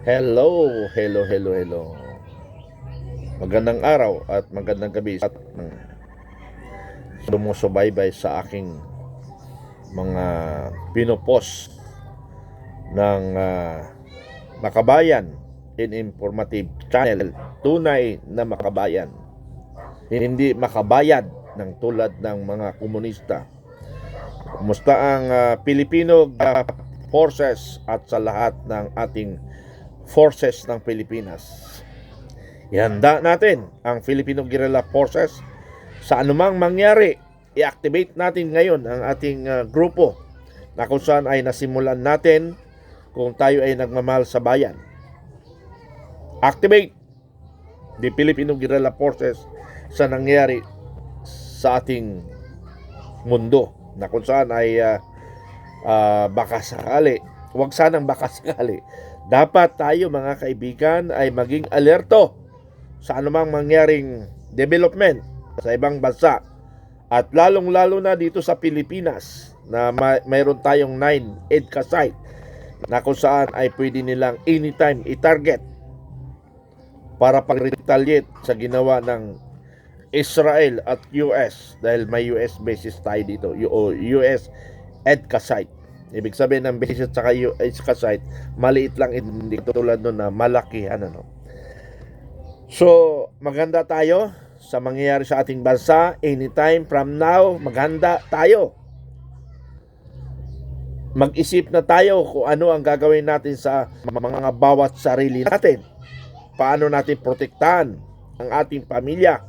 Hello, hello, hello, hello. Magandang araw at magandang gabi sa sumusubaybay sa aking mga pinopost ng Makabayan in Informative Channel. Tunay na makabayan. Hindi makabayad ng tulad ng mga komunista. Kumusta ang Filipino forces at sa lahat ng ating forces ng Pilipinas? Ihanda natin ang Filipino Guerrilla Forces sa anumang mangyari. I-activate natin ngayon ang ating grupo na kung saan ay nasimulan natin kung tayo ay nagmamahal sa bayan. Activate the Filipino Guerrilla Forces sa nangyari sa ating mundo na kung saan ay baka sakali, huwag sanang baka sakali, dapat tayo mga kaibigan ay maging alerto sa anumang mangyaring development sa ibang bansa at lalong-lalo na dito sa Pilipinas na mayroon tayong 9 EDCA site na kung saan ay pwede nilang anytime i-target para pag-retaliate sa ginawa ng Israel at US dahil may US bases tayo dito o US EDCA site. Ibig sabihin ng bases at EDCA site maliit lang, hindi tulad nun na malaki So, maganda tayo sa mangyayari sa ating bansa. Anytime from now, maghanda tayo. Mag-isip na tayo kung ano ang gagawin natin sa mga bawat sarili natin. Paano natin protektahan ang ating pamilya.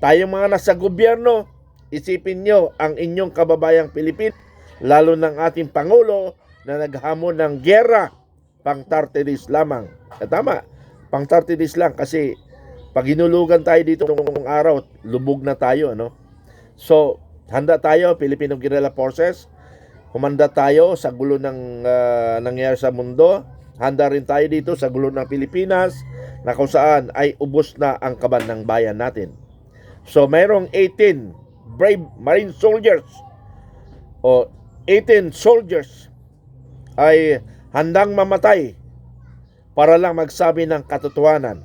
Tayong mga nasa gobyerno, isipin nyo ang inyong kababayang Pilipino, lalo ng ating Pangulo na naghamon ng giyera, pang 30 days lamang. Tama, pang 30 days lang kasi pag hinulugan tayo dito ng araw, lubog na tayo, So, handa tayo, Filipino Guerrilla Forces. Humanda tayo sa gulo ng nangyayari sa mundo. Handa rin tayo dito sa gulo ng Pilipinas na kung saan ay ubos na ang kaban ng bayan natin. So, mayroong 18 brave Marine soldiers o 18 soldiers ay handang mamatay para lang magsabi ng katotohanan.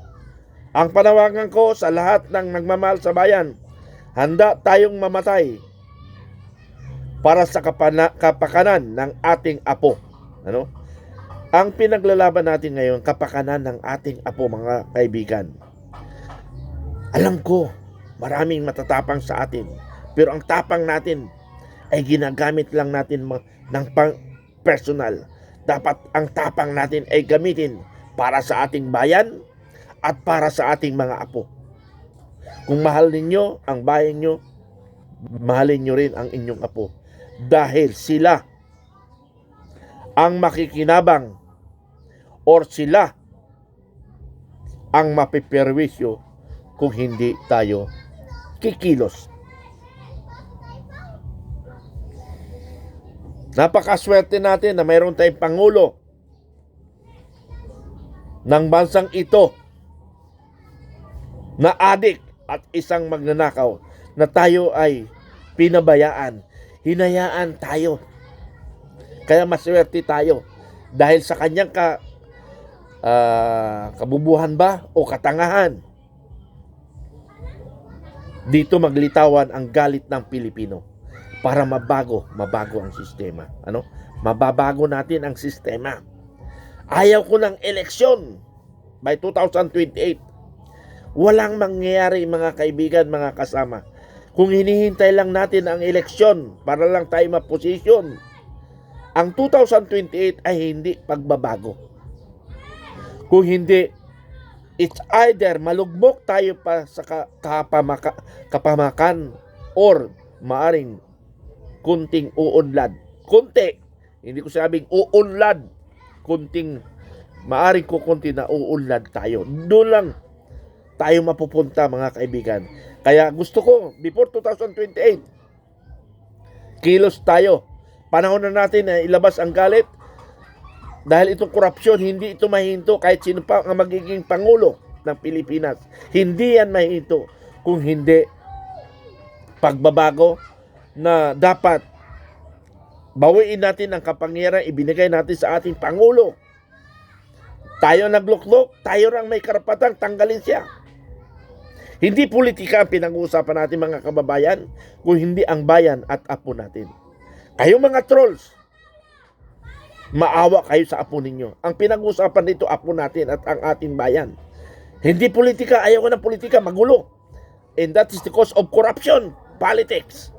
Ang panawagan ko sa lahat ng nagmamahal sa bayan, handa tayong mamatay para sa kapakanan ng ating apo. Ang pinaglalaban natin ngayon, kapakanan ng ating apo, mga kaibigan. Alam ko, maraming matatapang sa atin, pero ang tapang natin ay ginagamit lang natin ng personal. Dapat ang tapang natin ay gamitin para sa ating bayan at para sa ating mga apo. Kung mahal ninyo ang bayan nyo, mahalin nyo rin ang inyong apo. Dahil sila ang makikinabang or sila ang mapiperwisyo kung hindi tayo kikilos. Napakaswerte natin na mayroon tayong Pangulo ng bansang ito na adik at isang magnanakaw na tayo ay pinabayaan. Hinayaan tayo. Kaya maswerte tayo dahil sa kanyang kabubuhan ba o katangahan. Dito maglitawan ang galit ng Pilipino para mabago ang sistema. Mababago natin ang sistema. Ayaw ko ng eleksyon by 2028. Walang mangyayari, mga kaibigan, mga kasama, kung hinihintay lang natin ang eleksyon para lang tayo maposisyon. Ang 2028 ay hindi pagbabago. Kung hindi, it's either malugmok tayo pa sa kapamakan or maaring kunting uunlad. Kunti, hindi ko sabing uunlad. Maaring kukunti na uunlad tayo. Doon lang tayo mapupunta, mga kaibigan. Kaya gusto ko, before 2028, kilos tayo. Panahon na natin na ilabas ang galit. Dahil itong korupsyon, hindi ito mahinto kahit sino pa ang magiging Pangulo ng Pilipinas. Hindi yan mahinto kung hindi pagbabago na dapat bawiin natin ang kapangyarihan ibinigay natin sa ating Pangulo. Tayo nagluklok, tayo lang may karapatang tanggalin siya. Hindi politika ang pinag-uusapan natin mga kababayan, kung hindi ang bayan at apo natin. Kayo mga trolls, maawa kayo sa apo ninyo. Ang pinag-uusapan dito, apo natin at ang ating bayan. Hindi politika, ayaw ko ng politika, magulo. And that is the cause of corruption, politics.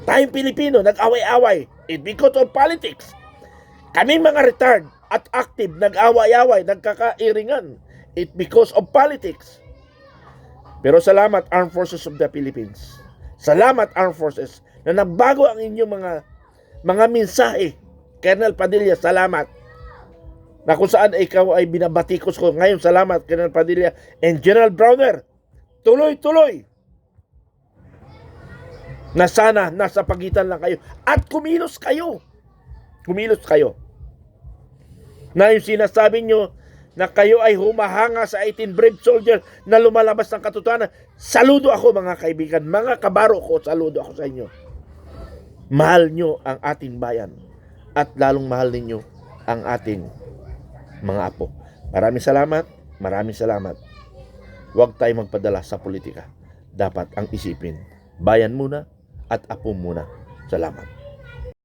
Tayong Pilipino, nag-away-away. It's because of politics. Kami mga retard at active, nag-away-away, nagkakairingan. It's because of politics. Pero salamat, Armed Forces of the Philippines. Salamat, Armed Forces, na nagbago ang inyong mga mensahe. Colonel Padilla, salamat. Na kung saan ikaw ay binabatikos ko. Ngayon, salamat, Colonel Padilla and General Browner. Tuloy-tuloy. Na sana, nasa pagitan lang kayo. At kumilos kayo. Kumilos kayo. Na yung sinasabi nyo na kayo ay humahanga sa 18 brave soldiers na lumalabas ng katotohanan. Saludo ako mga kaibigan, mga kabaro ko, saludo ako sa inyo. Mahal nyo ang ating bayan at lalong mahal ninyo ang ating mga apo. Maraming salamat, maraming salamat. Huwag tayo magpadala sa politika. Dapat ang isipin, bayan muna at apo muna. Salamat.